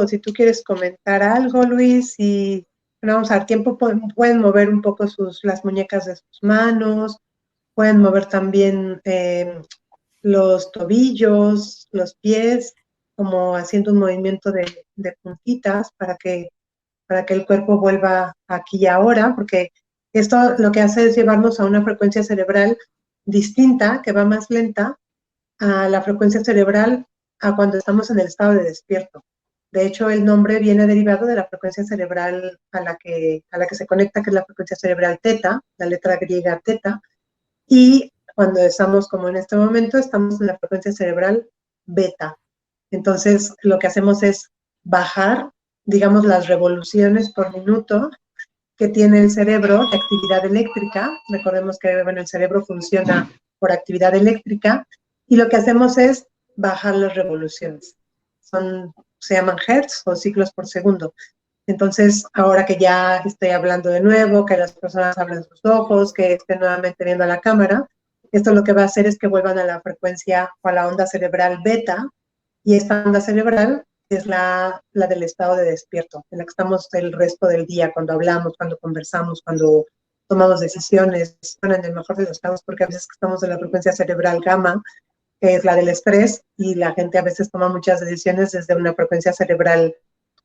Si tú quieres comentar algo, Luis, y bueno, vamos a dar tiempo, pueden mover un poco las muñecas de sus manos, pueden mover también los tobillos, los pies, como haciendo un movimiento de puntitas para que el cuerpo vuelva aquí y ahora, porque esto lo que hace es llevarnos a una frecuencia cerebral distinta, que va más lenta, a la frecuencia cerebral a cuando estamos en el estado de despierto. De hecho, el nombre viene derivado de la frecuencia cerebral a la que se conecta, que es la frecuencia cerebral teta, la letra griega teta, y cuando estamos como en este momento, estamos en la frecuencia cerebral beta. Entonces, lo que hacemos es bajar, digamos, las revoluciones por minuto que tiene el cerebro de actividad eléctrica. Recordemos que bueno, el cerebro funciona por actividad eléctrica y lo que hacemos es bajar las revoluciones. Se llaman hertz o ciclos por segundo. Entonces, ahora que ya estoy hablando de nuevo, que las personas abran sus ojos, que estén nuevamente viendo a la cámara, esto lo que va a hacer es que vuelvan a la frecuencia o a la onda cerebral beta, y esta onda cerebral es la del estado de despierto, en la que estamos el resto del día, cuando hablamos, cuando conversamos, cuando tomamos decisiones, bueno, en el mejor de los casos, porque a veces estamos en la frecuencia cerebral gamma, que es la del estrés, y la gente a veces toma muchas decisiones desde una frecuencia cerebral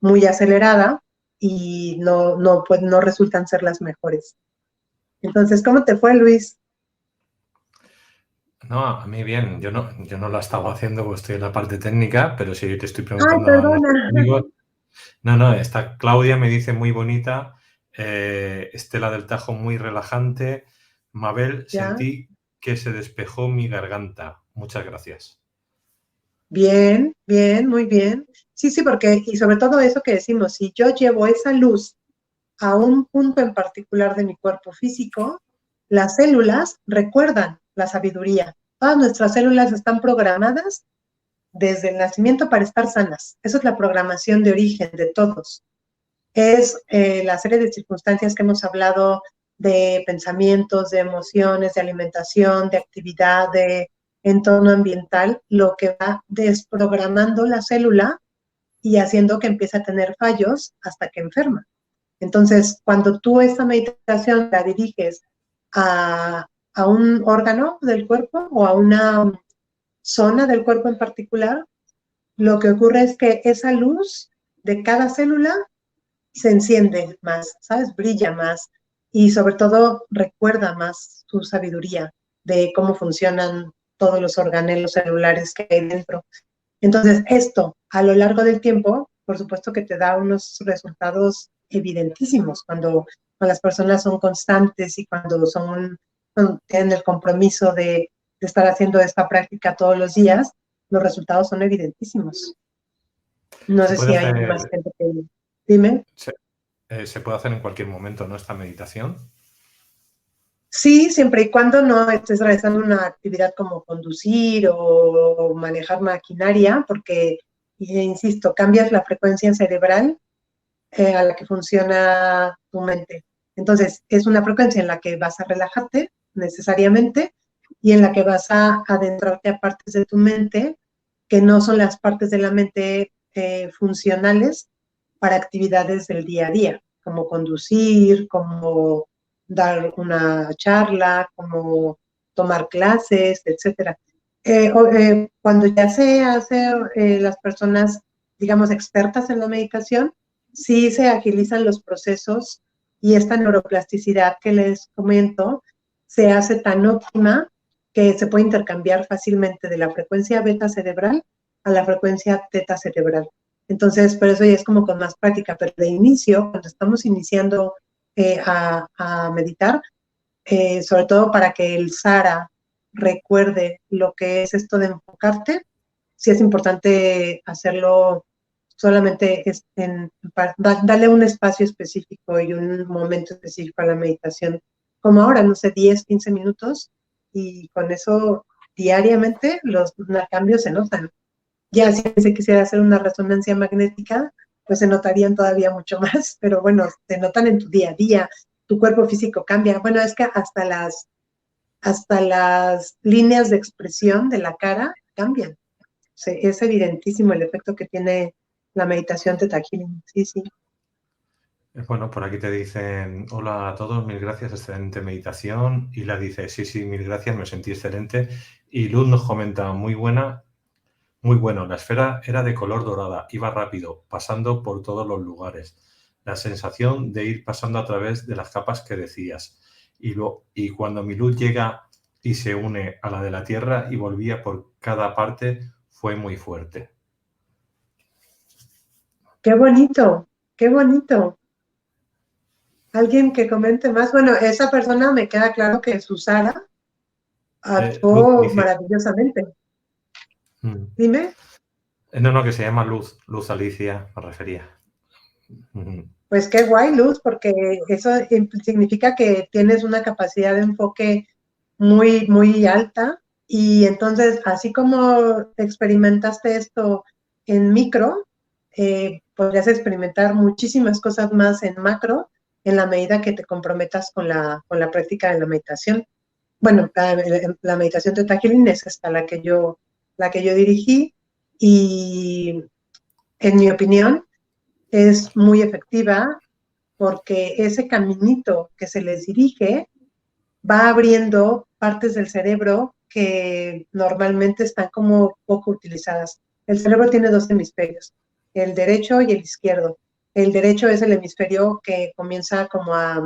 muy acelerada y pues, no resultan ser las mejores. Entonces, ¿cómo te fue, Luis? No, a mí bien. Yo no lo estaba haciendo porque estoy en la parte técnica, pero si te estoy Ay, preguntando a nuestros perdona. amigos. No, esta Claudia me dice muy bonita. Estela del Tajo muy relajante. Mabel, Ya. sentí que se despejó mi garganta. Muchas gracias. Bien, bien, muy bien. Sí, sí, porque, y sobre todo eso que decimos, si yo llevo esa luz a un punto en particular de mi cuerpo físico, las células recuerdan la sabiduría. Todas nuestras células están programadas desde el nacimiento para estar sanas. Esa es la programación de origen de todos. Es la serie de circunstancias que hemos hablado de pensamientos, de emociones, de alimentación, de actividad, de entorno ambiental, lo que va desprogramando la célula y haciendo que empiece a tener fallos hasta que enferma. Entonces, cuando tú esta meditación la diriges a un órgano del cuerpo o a una zona del cuerpo en particular, lo que ocurre es que esa luz de cada célula se enciende más, ¿sabes? Brilla más y sobre todo recuerda más su sabiduría de cómo funcionan todos los organelos celulares que hay dentro. Entonces, esto a lo largo del tiempo, por supuesto que te da unos resultados evidentísimos cuando las personas son constantes y cuando tienen el compromiso de estar haciendo esta práctica todos los días, los resultados son evidentísimos. No Se sé puede si hay más hacer, gente que... Dime. se, se puede hacer en cualquier momento, ¿no? Esta meditación. Sí, siempre y cuando no estés realizando una actividad como conducir o manejar maquinaria, porque, insisto, cambias la frecuencia cerebral a la que funciona tu mente. Entonces, es una frecuencia en la que vas a relajarte necesariamente y en la que vas a adentrarte a partes de tu mente que no son las partes de la mente funcionales para actividades del día a día, como conducir, como dar una charla, como tomar clases, etcétera. Cuando ya se hace las personas, digamos, expertas en la meditación, sí se agilizan los procesos y esta neuroplasticidad que les comento se hace tan óptima que se puede intercambiar fácilmente de la frecuencia beta cerebral a la frecuencia teta cerebral. Entonces, por eso ya es como con más práctica, pero de inicio, cuando estamos iniciando a meditar, sobre todo para que el Sara recuerde lo que es esto de enfocarte, sí es importante hacerlo solamente darle un espacio específico y un momento específico a la meditación, como ahora, no sé, 10, 15 minutos, y con eso diariamente los cambios se notan. Ya si se quisiera hacer una resonancia magnética, pues se notarían todavía mucho más, pero bueno, se notan en tu día a día, tu cuerpo físico cambia. Bueno, es que hasta las líneas de expresión de la cara cambian. Es evidentísimo el efecto que tiene la meditación Theta Healing. Sí, sí. Bueno, por aquí te dicen, hola a todos, mil gracias, excelente meditación. Y la dice, sí, sí, mil gracias, me sentí excelente. Y Luz nos comenta, muy buena, muy bueno, la esfera era de color dorada, iba rápido, pasando por todos los lugares. La sensación de ir pasando a través de las capas que decías. Y cuando mi luz llega y se une a la de la Tierra y volvía por cada parte, fue muy fuerte. Qué bonito, qué bonito. Alguien que comente más. Bueno, esa persona me queda claro que Susana Luz actuó Alicia. maravillosamente. Dime. No, no, que se llama Luz, Luz Alicia, me refería. Pues qué guay, Luz, porque eso significa que tienes una capacidad de enfoque muy, muy alta y entonces, así como experimentaste esto en micro, podrías experimentar muchísimas cosas más en macro en la medida que te comprometas con la práctica de la meditación. Bueno, la meditación de Healing es esta la que yo dirigí y en mi opinión es muy efectiva porque ese caminito que se les dirige va abriendo partes del cerebro que normalmente están como poco utilizadas. El cerebro tiene dos hemisferios, el derecho y el izquierdo. El derecho es el hemisferio que comienza como a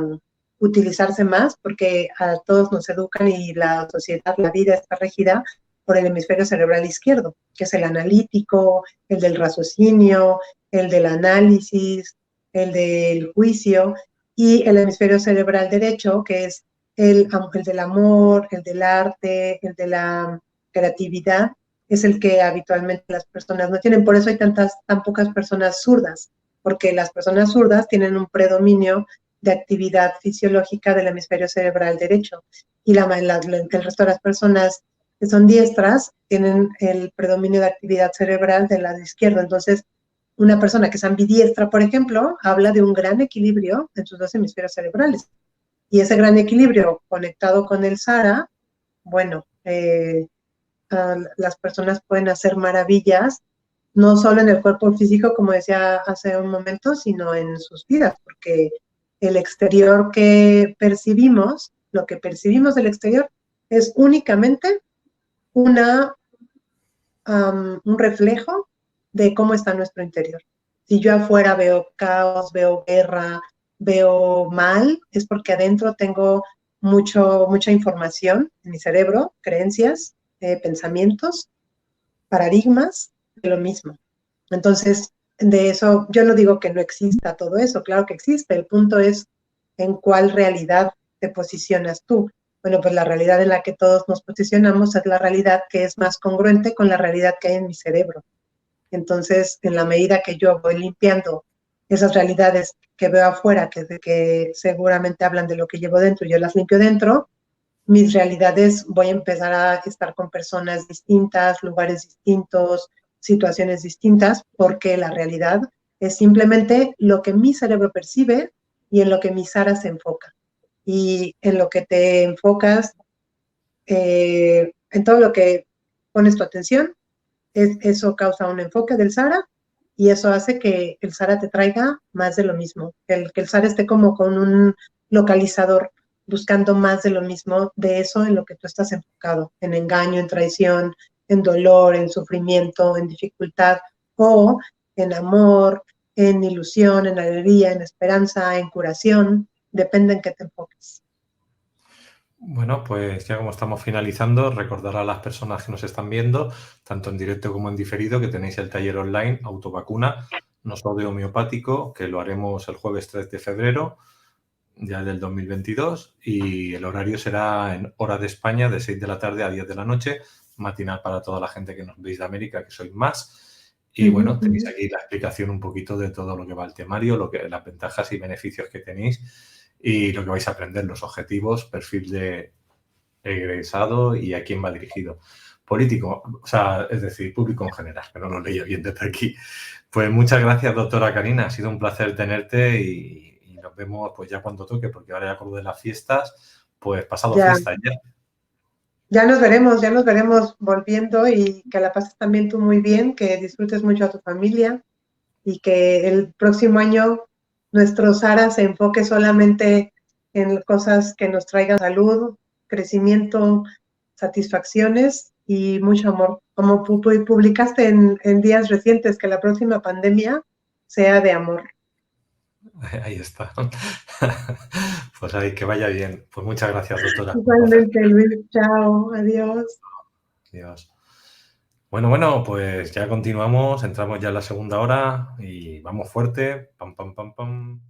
utilizarse más porque a todos nos educan y la sociedad, la vida está regida por el hemisferio cerebral izquierdo, que es el analítico, el del raciocinio, el del análisis, el del juicio, y el hemisferio cerebral derecho, que es el del amor, el del arte, el de la creatividad, es el que habitualmente las personas no tienen. Por eso hay tan pocas personas zurdas, porque las personas zurdas tienen un predominio de actividad fisiológica del hemisferio cerebral derecho y el resto de las personas que son diestras tienen el predominio de actividad cerebral del lado izquierdo. Entonces, una persona que es ambidiestra, por ejemplo, habla de un gran equilibrio en sus dos hemisferios cerebrales. Y ese gran equilibrio conectado con el Sara, bueno, las personas pueden hacer maravillas, no solo en el cuerpo físico, como decía hace un momento, sino en sus vidas, porque el exterior que percibimos, lo que percibimos del exterior, es únicamente un reflejo de cómo está nuestro interior. Si yo afuera veo caos, veo guerra, veo mal, es porque adentro tengo mucha información en mi cerebro, creencias, pensamientos, paradigmas de lo mismo. Entonces, de eso, yo no digo que no exista todo eso, claro que existe. El punto es en cuál realidad te posicionas tú. Bueno, pues la realidad en la que todos nos posicionamos es la realidad que es más congruente con la realidad que hay en mi cerebro. Entonces, en la medida que yo voy limpiando esas realidades que veo afuera, que seguramente hablan de lo que llevo dentro, yo las limpio dentro, mis realidades voy a empezar a estar con personas distintas, lugares distintos, situaciones distintas, porque la realidad es simplemente lo que mi cerebro percibe y en lo que mi Sara se enfoca. Y en lo que te enfocas, en todo lo que pones tu atención, eso causa un enfoque del Sara y eso hace que el Sara te traiga más de lo mismo, que el Sara esté como con un localizador buscando más de lo mismo, de eso en lo que tú estás enfocado, en engaño, en traición, en dolor, en sufrimiento, en dificultad o en amor, en ilusión, en alegría, en esperanza, en curación, depende en qué te enfoques. Bueno, pues ya como estamos finalizando, recordar a las personas que nos están viendo, tanto en directo como en diferido, que tenéis el taller online Autovacuna, no solo de homeopático, que lo haremos el jueves 3 de febrero, ya del 2022, y el horario será en hora de España, de 6 de la tarde a 10 de la noche, matinal para toda la gente que nos veis de América, que sois más. Y bueno, tenéis aquí la explicación un poquito de todo lo que va al temario, las ventajas y beneficios que tenéis y lo que vais a aprender, los objetivos, perfil de egresado y a quién va dirigido. Político, o sea, es decir, público en general, que no lo leía bien desde aquí. Pues muchas gracias, doctora Karina, ha sido un placer tenerte y nos vemos pues ya cuando toque, porque ahora ya con lo de las fiestas, pues pasado Ya, fiesta ya. ya nos veremos volviendo y que la pases también tú muy bien, que disfrutes mucho a tu familia y que el próximo año nuestro Sara se enfoque solamente en cosas que nos traigan salud, crecimiento, satisfacciones y mucho amor. Como publicaste en días recientes, que la próxima pandemia sea de amor. Ahí está. Pues ahí, que vaya bien. Pues muchas gracias, doctora. Un placer. Igualmente, Luis. Chao. Adiós. Adiós. Bueno, pues ya continuamos, entramos ya en la segunda hora y vamos fuerte. Pam, pam, pam, pam.